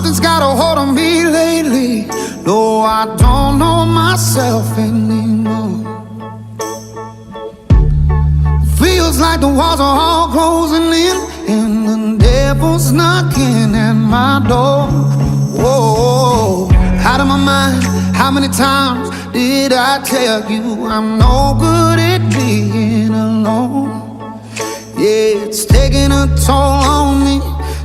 Something's got a hold on me lately. No, I don't know myself anymore. Feels like the walls are all closing in, and the devil's knocking at my door. Whoa, out of my mind. How many times did I tell you I'm no good at being alone? Yeah, it's taking a toll on me,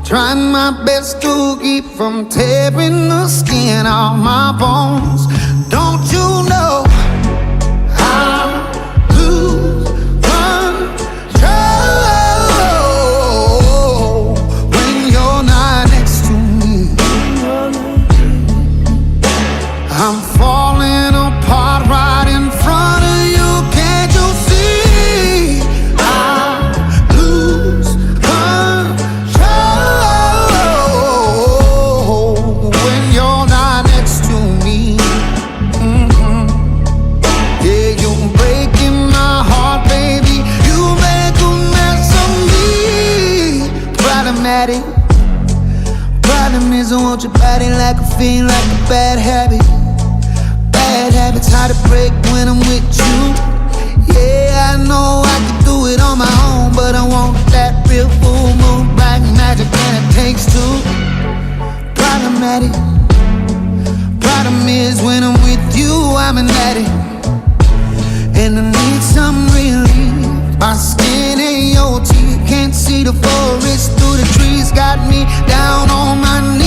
trying my best to keep from tearing the skin off my bones. Don't you know I lose control when you're not next to me? I'm falling apart right in front of you. Can't you see? I lose control when you're not next to me. Yeah, you're breaking my heart, baby. You make a mess of me. Problematic. Problem is I want your body like a fiend, like a bad habit. Bad habits hard to break when I'm with you. Yeah, I know I could do it on my own, but I want that real full moon, black magic, and it takes two. Problematic. Problem is when I'm with you, I'm an addict, and I need some relief. My skin and your teeth, can't see the forest through the trees. Got me down on my knees.